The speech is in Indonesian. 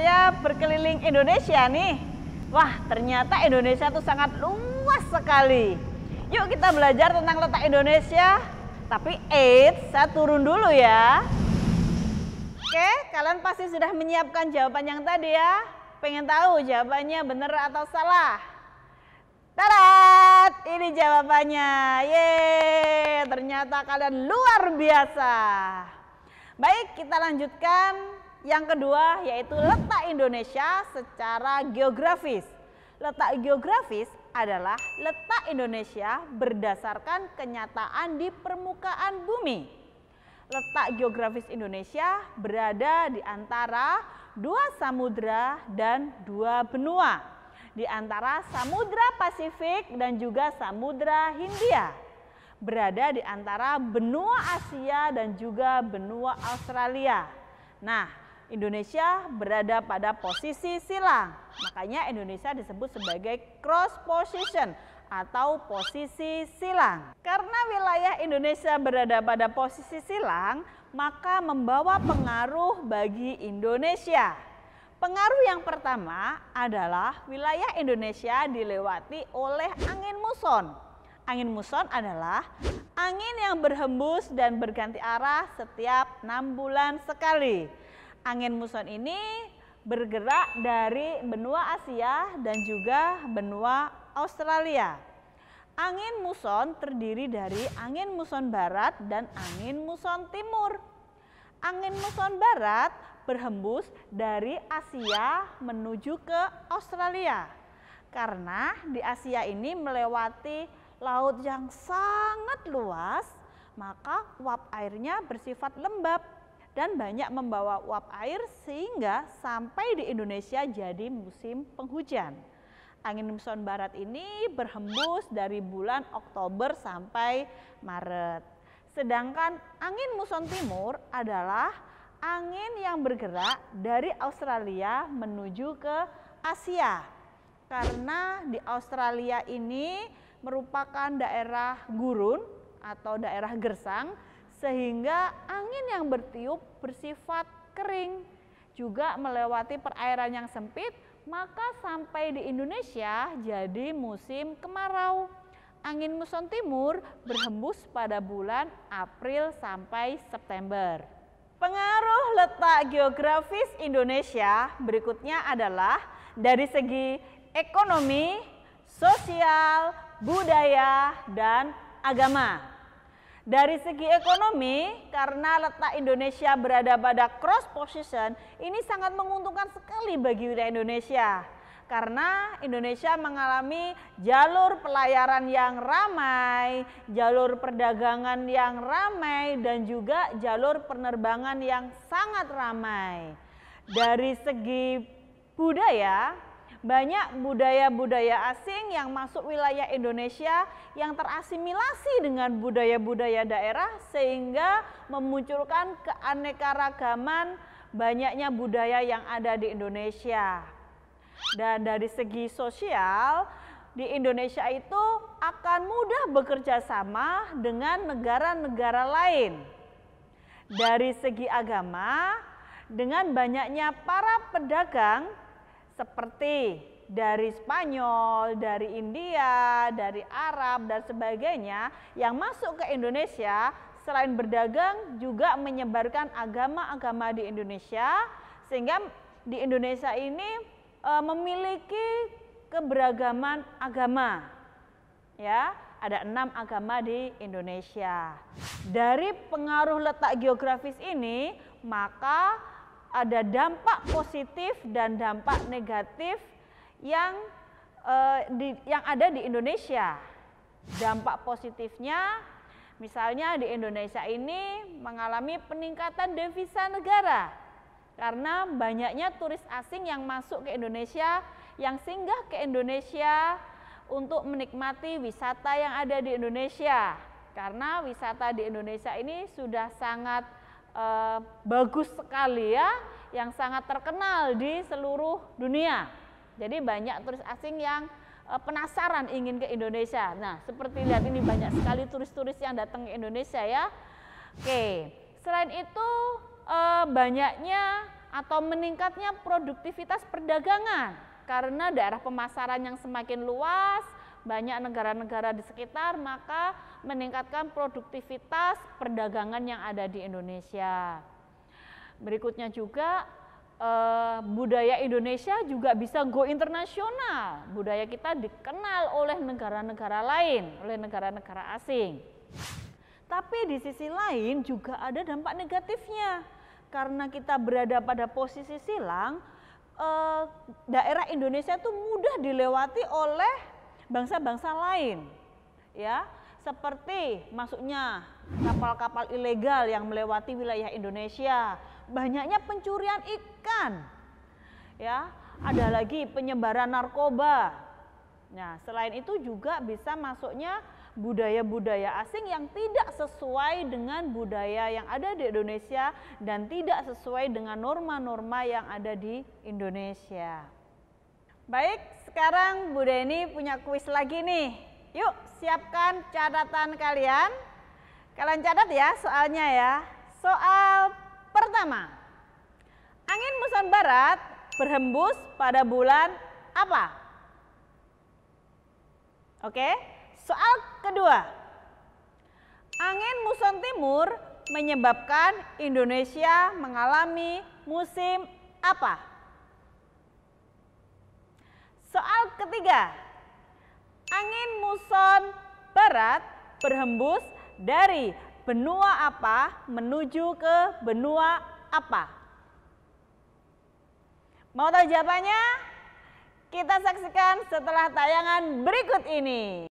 saya berkeliling Indonesia nih. Wah, ternyata Indonesia tuh sangat luas sekali. Yuk kita belajar tentang letak Indonesia. Tapi saya turun dulu ya. Oke, kalian pasti sudah menyiapkan jawaban yang tadi ya. Pengen tahu jawabannya benar atau salah? Tadat, ini jawabannya. Yeay, ternyata kalian luar biasa. Baik, kita lanjutkan yang kedua, yaitu letak Indonesia secara geografis. Letak geografis adalah letak Indonesia berdasarkan kenyataan di permukaan bumi. Letak geografis Indonesia berada di antara dua samudra dan dua benua. Di antara Samudra Pasifik dan juga Samudra Hindia. Berada di antara benua Asia dan juga benua Australia. Nah, Indonesia berada pada posisi silang. Makanya Indonesia disebut sebagai cross position atau posisi silang. Karena wilayah Indonesia berada pada posisi silang, maka membawa pengaruh bagi Indonesia. Pengaruh yang pertama adalah wilayah Indonesia dilewati oleh angin muson. Angin muson adalah angin yang berhembus dan berganti arah setiap 6 bulan sekali. Angin muson ini bergerak dari benua Asia dan juga benua Australia. Angin muson terdiri dari angin muson barat dan angin muson timur. Angin muson barat berhembus dari Asia menuju ke Australia. Karena di Asia ini melewati laut yang sangat luas, maka uap airnya bersifat lembab dan banyak membawa uap air sehingga sampai di Indonesia jadi musim penghujan. Angin muson barat ini berhembus dari bulan Oktober sampai Maret. Sedangkan angin muson timur adalah angin yang bergerak dari Australia menuju ke Asia. Karena di Australia ini merupakan daerah gurun atau daerah gersang, sehingga angin yang bertiup bersifat kering. Juga melewati perairan yang sempit, maka sampai di Indonesia jadi musim kemarau. Angin muson timur berhembus pada bulan April sampai September. Pengaruh letak geografis Indonesia berikutnya adalah dari segi ekonomi, sosial, budaya, dan agama. Dari segi ekonomi, karena letak Indonesia berada pada cross position, ini sangat menguntungkan sekali bagi wilayah Indonesia. Karena Indonesia mengalami jalur pelayaran yang ramai, jalur perdagangan yang ramai, dan juga jalur penerbangan yang sangat ramai. Dari segi budaya, banyak budaya-budaya asing yang masuk wilayah Indonesia yang terasimilasi dengan budaya-budaya daerah sehingga memunculkan keanekaragaman banyaknya budaya yang ada di Indonesia. Dan dari segi sosial, di Indonesia itu akan mudah bekerja sama dengan negara-negara lain. Dari segi agama, dengan banyaknya para pedagang seperti dari Spanyol, dari India, dari Arab, dan sebagainya yang masuk ke Indonesia, selain berdagang juga menyebarkan agama-agama di Indonesia, sehingga di Indonesia ini memiliki keberagaman agama. Ya, ada 6 agama di Indonesia. Dari pengaruh letak geografis ini, maka ada dampak positif dan dampak negatif yang ada di Indonesia. Dampak positifnya, misalnya di Indonesia ini mengalami peningkatan devisa negara. Karena banyaknya turis asing yang masuk ke Indonesia, yang singgah ke Indonesia untuk menikmati wisata yang ada di Indonesia. Karena wisata di Indonesia ini sudah sangat bagus sekali ya, yang sangat terkenal di seluruh dunia. Jadi banyak turis asing yang penasaran ingin ke Indonesia. Nah, seperti lihat ini banyak sekali turis-turis yang datang ke Indonesia ya. Oke, selain itu banyaknya atau meningkatnya produktivitas perdagangan karena daerah pemasaran yang semakin luas, banyak negara-negara di sekitar, maka meningkatkan produktivitas perdagangan yang ada di Indonesia. Berikutnya juga budaya Indonesia juga bisa go internasional. Budaya kita dikenal oleh negara-negara lain, oleh negara-negara asing. Tapi di sisi lain juga ada dampak negatifnya. Karena kita berada pada posisi silang, daerah Indonesia itu mudah dilewati oleh bangsa-bangsa lain. Ya, seperti masuknya kapal-kapal ilegal yang melewati wilayah Indonesia, banyaknya pencurian ikan, ya, ada lagi penyebaran narkoba. Nah, selain itu juga bisa masuknya budaya-budaya asing yang tidak sesuai dengan budaya yang ada di Indonesia dan tidak sesuai dengan norma-norma yang ada di Indonesia. Baik, sekarang Bu Deni punya kuis lagi nih. Yuk, siapkan catatan kalian. Kalian catat ya soalnya ya. Soal pertama. Angin muson barat berhembus pada bulan apa? Oke. Soal kedua. Angin muson timur menyebabkan Indonesia mengalami musim apa? Soal ketiga. Angin muson barat berhembus dari benua apa menuju ke benua apa? Mau tahu jawabannya? Kita saksikan setelah tayangan berikut ini.